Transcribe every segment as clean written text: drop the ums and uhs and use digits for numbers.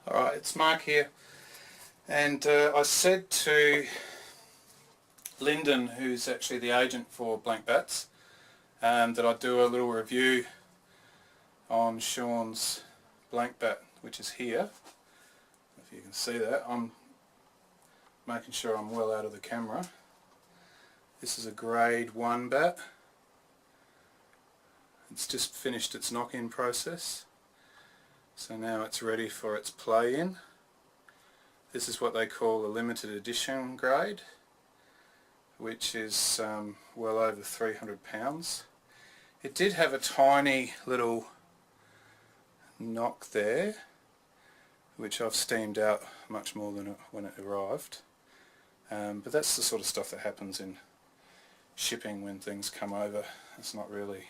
Alright, it's Mark here, and I said to Lyndon, who's actually the agent for Blank Bats, that I'd do a little review on Sean's blank bat, which is here. If you can see that, I'm making sure I'm well out of the camera. This is a grade 1 bat. It's just finished its knock-in process. So now it's ready for its play-in. This is what they call a limited edition grade, which is well over 300 pounds. It did have a tiny little knock there, which I've steamed out much more than when it arrived. But that's the sort of stuff that happens in shipping when things come over. It's not really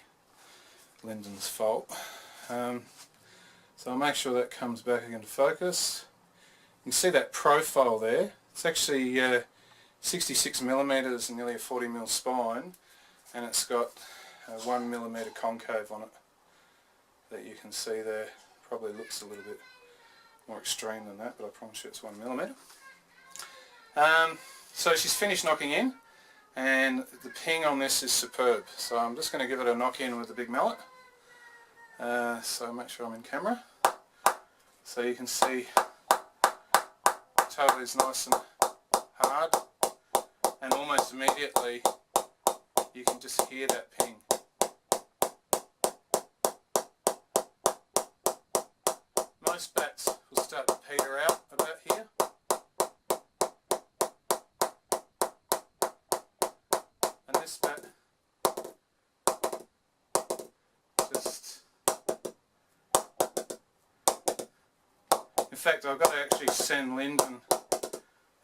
Lyndon's fault. So I'll make sure that comes back into focus. You can see that profile there. It's actually 66mm and nearly a 40mm spine, and it's got a 1mm concave on it that you can see there. Probably looks a little bit more extreme than that, but I promise you it's 1mm. So she's finished knocking in, and the ping on this is superb. So I'm just going to give it a knock in with the big mallet. So make sure I'm in camera. So you can see the toe is nice and hard, and almost immediately you can just hear that ping. Most bats will start to peter out about here. And this bat just... In fact, I've got to actually send Lyndon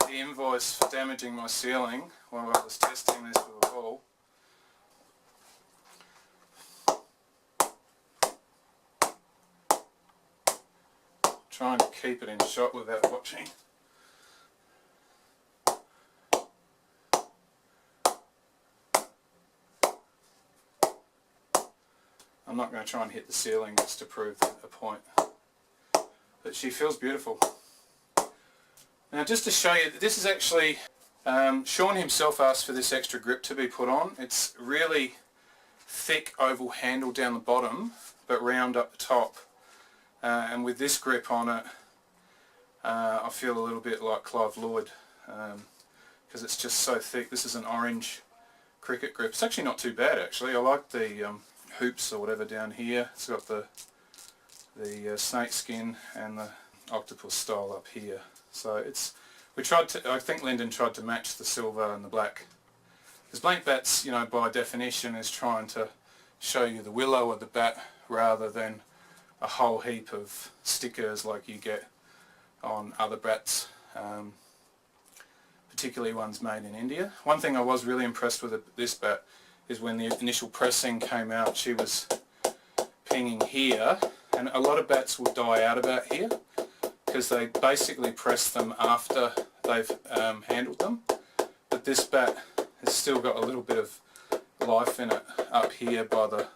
the invoice for damaging my ceiling while I was testing this with a ball. Trying to keep it in shot without watching. I'm not going to try and hit the ceiling just to prove a point. But she feels beautiful. Now, just to show you, this is actually, Sean himself asked for this extra grip to be put on. It's really thick oval handle down the bottom, but round up the top. And with this grip on it, I feel a little bit like Clive Lloyd, because it's just so thick. This is an orange cricket grip. It's actually not too bad, actually. I like the hoops or whatever down here. It's got the snake skin and the octopus style up here. So I think Lyndon tried to match the silver and the black. Because blank bats, you know, by definition is trying to show you the willow of the bat rather than a whole heap of stickers like you get on other bats, particularly ones made in India. One thing I was really impressed with this bat is when the initial pressing came out, she was pinging here, and a lot of bats will die out about here because they basically press them after they've handled them. But this bat has still got a little bit of life in it up here by the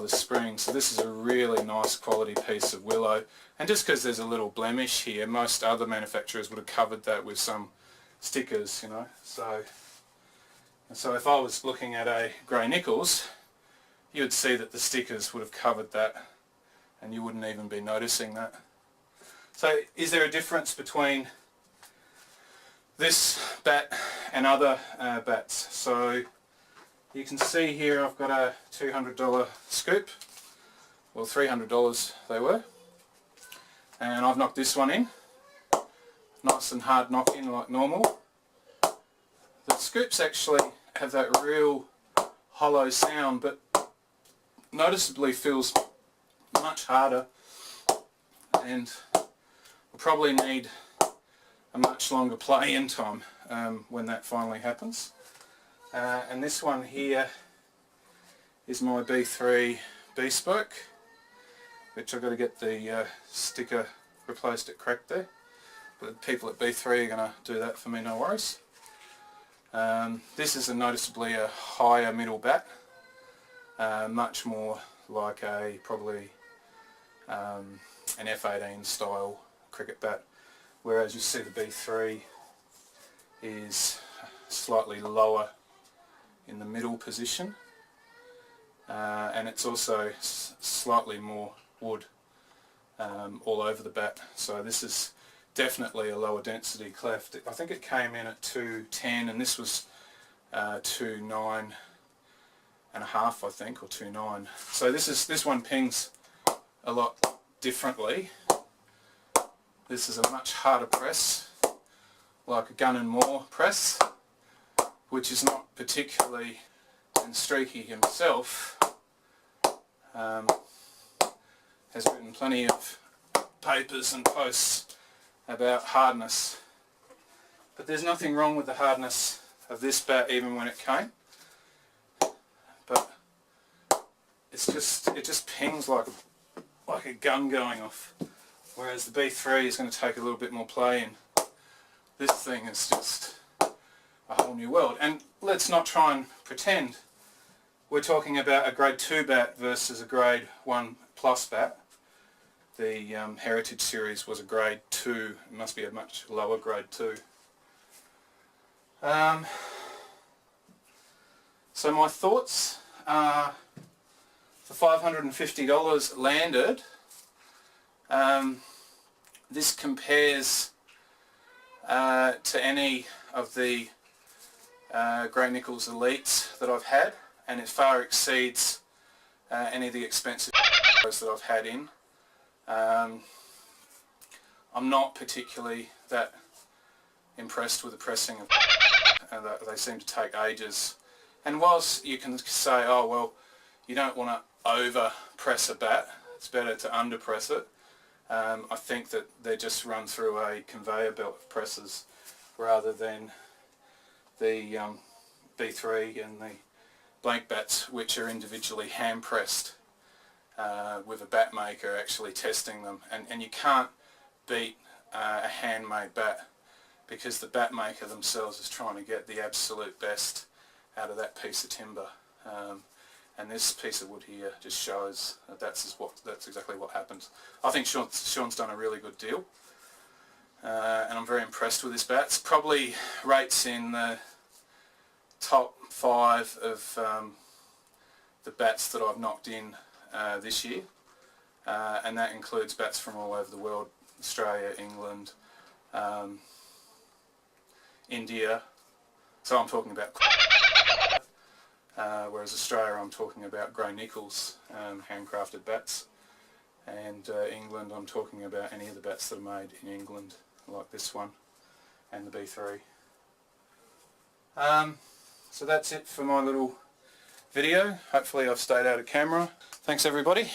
spring. So this is a really nice quality piece of willow, and just because there's a little blemish here, most other manufacturers would have covered that with some stickers, you know. So if I was looking at a grey nickels, you would see that the stickers would have covered that and you wouldn't even be noticing that. So is there a difference between this bat and other bats? So you can see here I've got a $200 scoop, well $300 they were, and I've knocked this one in, nice and hard knock in like normal. The scoops actually have that real hollow sound, but noticeably feels much harder, and will probably need a much longer play-in time when that finally happens. And this one here is my B3 bespoke, which I've got to get the sticker replaced at cracked there, but the people at B3 are going to do that for me, no worries. This is noticeably a higher middle bat, much more like a probably an F18 style cricket bat, whereas you see the B3 is slightly lower in the middle position, and it's also slightly more wood all over the bat. So this is definitely a lower density cleft. I think it came in at 210 and this was 2.9 and a half, I think, or 2.9. So this one pings a lot differently. This is a much harder press, like a Gun and More press, which is not particularly, and Streaky himself has written plenty of papers and posts about hardness. But there's nothing wrong with the hardness of this bat even when it came. But it just pings like a gun going off. Whereas the B3 is going to take a little bit more play in. This thing is just a whole new world. And let's not try and pretend we're talking about a grade 2 bat versus a grade 1 plus bat. The Heritage series was a grade 2, it must be a much lower grade 2. So my thoughts are, for $550 landed, this compares to any of the Grey Nichols Elites that I've had, and it far exceeds any of the expensive that I've had in. I'm not particularly that impressed with the pressing of they seem to take ages. And whilst you can say, oh well, you don't want to over press a bat, it's better to under press it, I think that they just run through a conveyor belt of presses rather than the B3 and the blank bats, which are individually hand pressed with a bat maker actually testing them. And you can't beat a handmade bat, because the bat maker themselves is trying to get the absolute best out of that piece of timber. And this piece of wood here just shows that that's exactly what happens. I think Sean's done a really good deal, and I'm very impressed with this bat. It's probably rates in the top 5 of the bats that I've knocked in this year, and that includes bats from all over the world: Australia, England, India. So I'm talking about whereas Australia I'm talking about Grey Nichols handcrafted bats, and England I'm talking about any of the bats that are made in England, like this one and the B3. So that's it for my little video. Hopefully I've stayed out of camera. Thanks everybody.